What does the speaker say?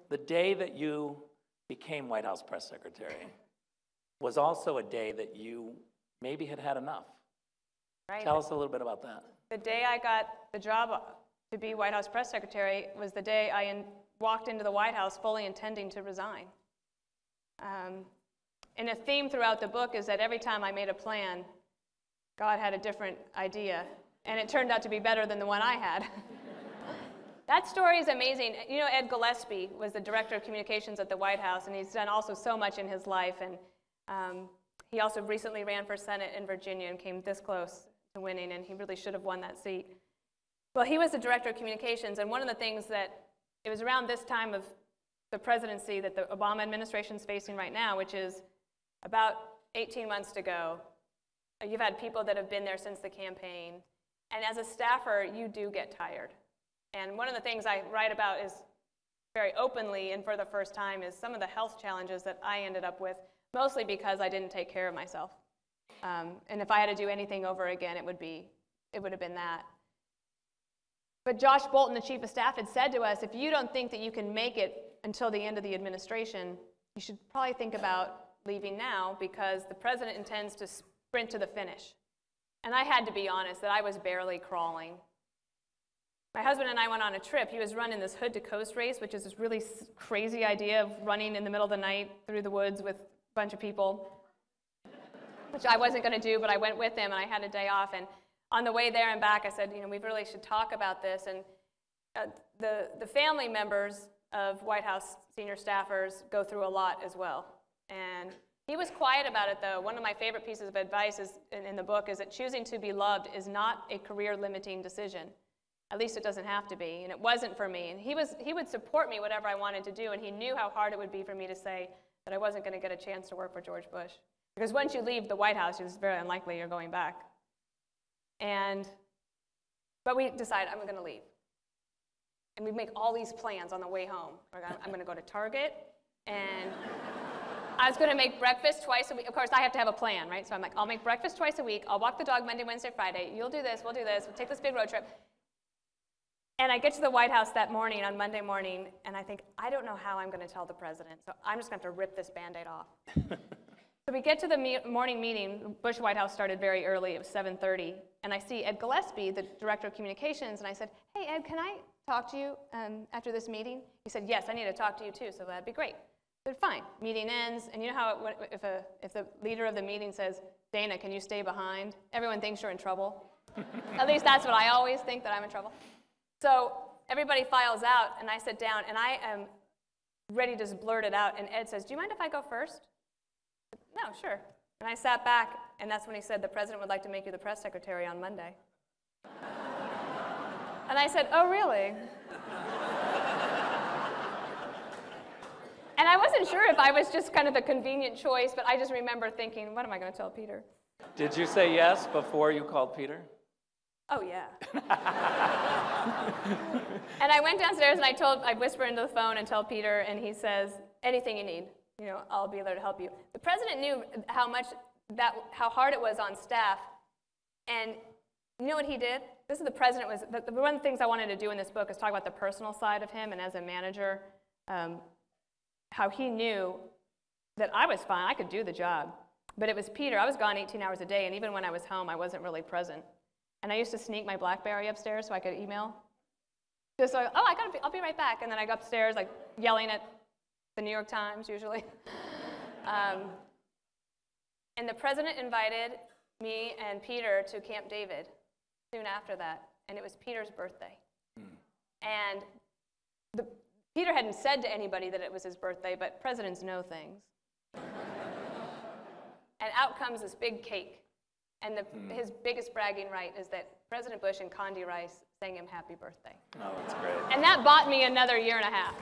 The day that you became White House press secretary was also a day that you maybe had had enough. Right. Tell us a little bit about that. The day I got the job to be White House press secretary was the day I walked into the White House fully intending to resign. And a theme throughout the book is that every time I made a plan, God had a different idea, and it turned out to be better than the one I had. That story is amazing. You know, Ed Gillespie was the director of communications at the White House, and he's done also so much in his life. And he also recently ran for Senate in Virginia and came this close to winning, and he really should have won that seat. Well, he was the director of communications, and one of the things that, it was around this time of the presidency that the Obama administration is facing right now, which is about 18 months to go. You've had people that have been there since the campaign, and as a staffer, you do get tired. And one of the things I write about is very openly and for the first time is some of the health challenges that I ended up with, mostly because I didn't take care of myself. And if I had to do anything over again, it would have been that. But Josh Bolton, the chief of staff, had said to us, if you don't think that you can make it until the end of the administration, you should probably think about leaving now because the president intends to sprint to the finish. And I had to be honest that I was barely crawling. My husband and I went on a trip. He was running this hood to coast race, which is this really crazy idea of running in the middle of the night through the woods with a bunch of people, which I wasn't going to do, but I went with him, and I had a day off. And on the way there and back, I said, you know, we really should talk about this. And the family members of White House senior staffers go through a lot as well. And he was quiet about it, though. One of my favorite pieces of advice is, in the book is that choosing to be loved is not a career-limiting decision. At least it doesn't have to be, and it wasn't for me. And he would support me whatever I wanted to do, and he knew how hard it would be for me to say that I wasn't going to get a chance to work for George Bush. Because once you leave the White House, it's very unlikely you're going back. But we decided I'm going to leave. And we make all these plans on the way home. I'm going to go to Target, and I was going to make breakfast twice a week. Of course, I have to have a plan, right? So I'm like, I'll make breakfast twice a week. I'll walk the dog Monday, Wednesday, Friday. You'll do this. We'll do this. We'll take this big road trip. And I get to the White House that morning, on Monday morning, and I think, I don't know how I'm going to tell the president, so I'm just going to have to rip this Band-Aid off. So we get to the morning meeting. The Bush White House started very early. It was 7:30. And I see Ed Gillespie, the director of communications, and I said, hey, Ed, can I talk to you after this meeting? He said, yes, I need to talk to you too, so that'd be great. I said, fine. Meeting ends, and you know how if the leader of the meeting says, Dana, can you stay behind? Everyone thinks you're in trouble. At least that's what I always think, that I'm in trouble. So everybody files out, and I sit down, and I am ready to just blurt it out, and Ed says, do you mind if I go first? I said, no, sure. And I sat back, and that's when he said, the president would like to make you the press secretary on Monday. And I said, oh, really? And I wasn't sure if I was just kind of the convenient choice, but I just remember thinking, what am I going to tell Peter? Did you say yes before you called Peter? Oh, yeah. And I went downstairs and I whispered into the phone and told Peter, and he says, anything you need, you know, I'll be there to help you. The president knew how hard it was on staff, and you know what he did? This is the president one of the things I wanted to do in this book is talk about the personal side of him, and as a manager, how he knew that I was fine, I could do the job. But it was Peter. I was gone 18 hours a day, and even when I was home, I wasn't really present. And I used to sneak my BlackBerry upstairs so I could email. Just so, I'll be right back. And then I go upstairs, like yelling at the New York Times, usually. And the president invited me and Peter to Camp David soon after that. And it was Peter's birthday. And Peter hadn't said to anybody that it was his birthday, but presidents know things. And out comes this big cake. And his biggest bragging right is that President Bush and Condi Rice sang him happy birthday. Oh, that's great. And that bought me another year and a half.